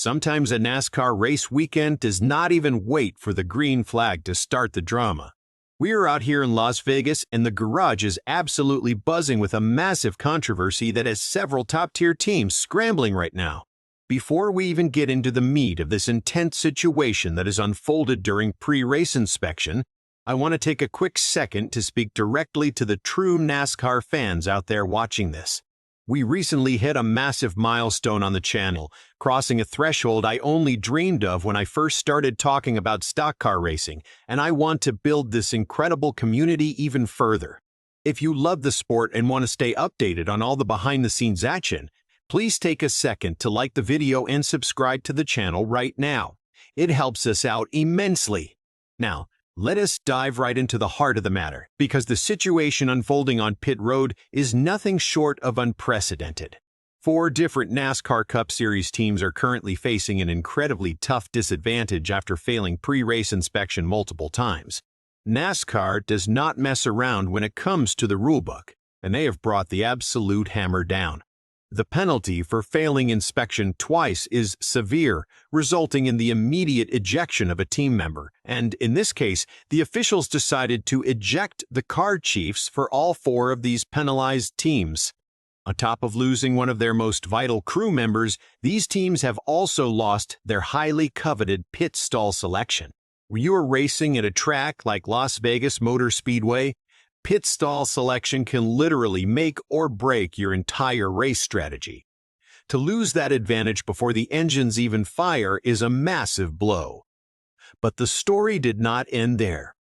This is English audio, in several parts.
Sometimes a NASCAR race weekend does not even wait for the green flag to start the drama. We are out here in Las Vegas, and the garage is absolutely buzzing with a massive controversy that has several top-tier teams scrambling right now. Before we even get into the meat of this intense situation that has unfolded during pre-race inspection, I want to take a quick second to speak directly to the true NASCAR fans out there watching this. We recently hit a massive milestone on the channel, crossing a threshold I only dreamed of when I first started talking about stock car racing, and I want to build this incredible community even further. If you love the sport and want to stay updated on all the behind-the-scenes action, please take a second to like the video and subscribe to the channel right now. It helps us out immensely. Now, let us dive right into the heart of the matter, because the situation unfolding on pit road is nothing short of unprecedented. 4 different NASCAR Cup Series teams are currently facing an incredibly tough disadvantage after failing pre-race inspection multiple times. NASCAR does not mess around when it comes to the rulebook, and they have brought the absolute hammer down. The penalty for failing inspection twice is severe, resulting in the immediate ejection of a team member, and in this case, the officials decided to eject the car chiefs for all 4 of these penalized teams. On top of losing one of their most vital crew members, these teams have also lost their highly coveted pit stall selection. When you are racing at a track like Las Vegas Motor Speedway, pit stall selection can literally make or break your entire race strategy. To lose that advantage before the engines even fire is a massive blow. But the story did not end there.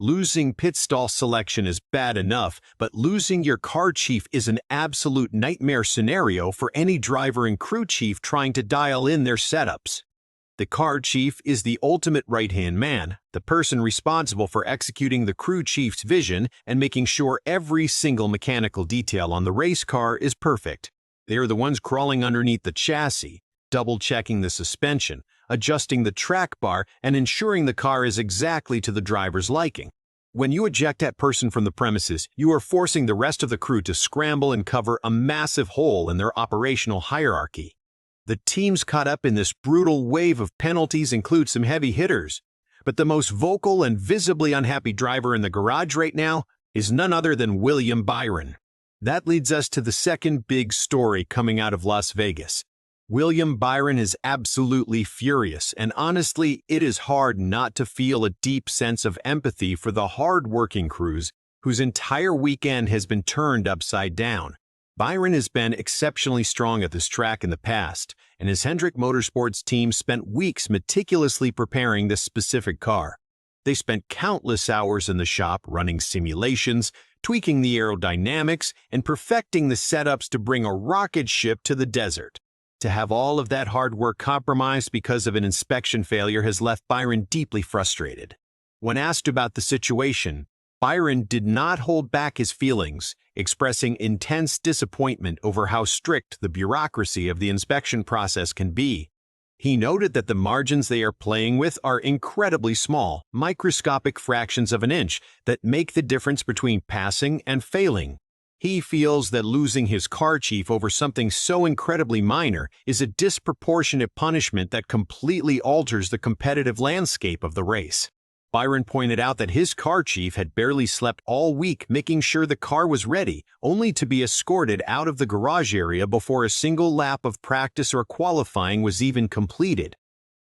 Losing pit stall selection is bad enough, but losing your car chief is an absolute nightmare scenario for any driver and crew chief trying to dial in their setups. The car chief is the ultimate right-hand man, the person responsible for executing the crew chief's vision and making sure every single mechanical detail on the race car is perfect. They are the ones crawling underneath the chassis, double-checking the suspension, adjusting the track bar, and ensuring the car is exactly to the driver's liking. When you eject that person from the premises, you are forcing the rest of the crew to scramble and cover a massive hole in their operational hierarchy. The teams caught up in this brutal wave of penalties include some heavy hitters, but the most vocal and visibly unhappy driver in the garage right now is none other than William Byron. That leads us to the second big story coming out of Las Vegas. William Byron is absolutely furious, and honestly, it is hard not to feel a deep sense of empathy for the hard-working crews whose entire weekend has been turned upside down. Byron has been exceptionally strong at this track in the past, and his Hendrick Motorsports team spent weeks meticulously preparing this specific car. They spent countless hours in the shop running simulations, tweaking the aerodynamics, and perfecting the setups to bring a rocket ship to the desert. To have all of that hard work compromised because of an inspection failure has left Byron deeply frustrated. When asked about the situation, Byron did not hold back his feelings, expressing intense disappointment over how strict the bureaucracy of the inspection process can be. He noted that the margins they are playing with are incredibly small, microscopic fractions of an inch that make the difference between passing and failing. He feels that losing his car chief over something so incredibly minor is a disproportionate punishment that completely alters the competitive landscape of the race. Byron pointed out that his car chief had barely slept all week making sure the car was ready, only to be escorted out of the garage area before a single lap of practice or qualifying was even completed.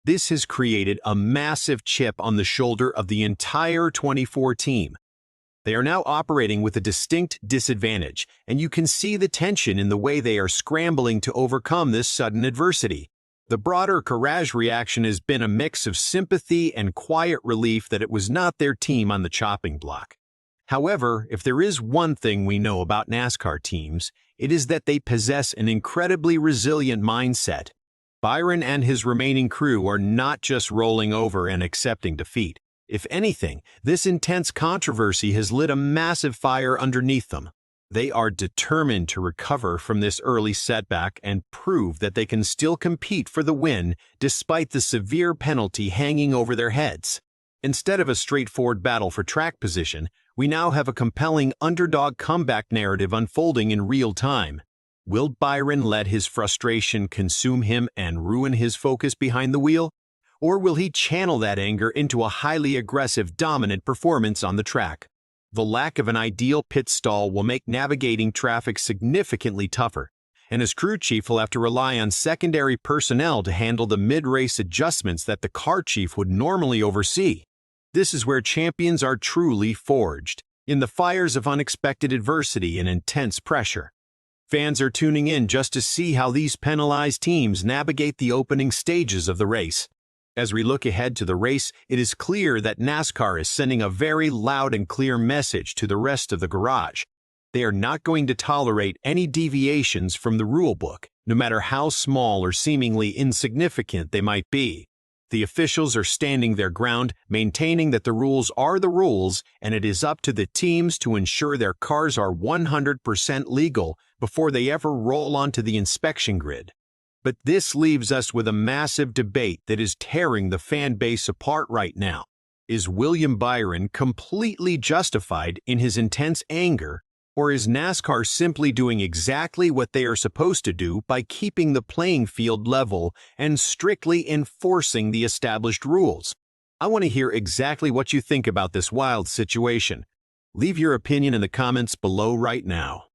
This has created a massive chip on the shoulder of the entire 24 team. They are now operating with a distinct disadvantage, and you can see the tension in the way they are scrambling to overcome this sudden adversity. The broader garage reaction has been a mix of sympathy and quiet relief that it was not their team on the chopping block. However, if there is one thing we know about NASCAR teams, it is that they possess an incredibly resilient mindset. Byron and his remaining crew are not just rolling over and accepting defeat. If anything, this intense controversy has lit a massive fire underneath them. They are determined to recover from this early setback and prove that they can still compete for the win despite the severe penalty hanging over their heads. Instead of a straightforward battle for track position, we now have a compelling underdog comeback narrative unfolding in real time. Will Byron let his frustration consume him and ruin his focus behind the wheel? Or will he channel that anger into a highly aggressive, dominant performance on the track? The lack of an ideal pit stall will make navigating traffic significantly tougher, and his crew chief will have to rely on secondary personnel to handle the mid-race adjustments that the car chief would normally oversee. This is where champions are truly forged, in the fires of unexpected adversity and intense pressure. Fans are tuning in just to see how these penalized teams navigate the opening stages of the race. As we look ahead to the race, it is clear that NASCAR is sending a very loud and clear message to the rest of the garage. They are not going to tolerate any deviations from the rulebook, no matter how small or seemingly insignificant they might be. The officials are standing their ground, maintaining that the rules are the rules, and it is up to the teams to ensure their cars are 100% legal before they ever roll onto the inspection grid. But this leaves us with a massive debate that is tearing the fan base apart right now. Is William Byron completely justified in his intense anger, or is NASCAR simply doing exactly what they are supposed to do by keeping the playing field level and strictly enforcing the established rules? I want to hear exactly what you think about this wild situation. Leave your opinion in the comments below right now.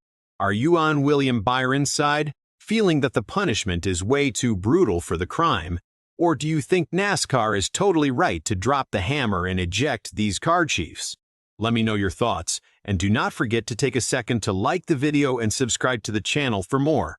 Are you on William Byron's side, feeling that the punishment is way too brutal for the crime? Or do you think NASCAR is totally right to drop the hammer and eject these car chiefs? Let me know your thoughts, and do not forget to take a second to like the video and subscribe to the channel for more.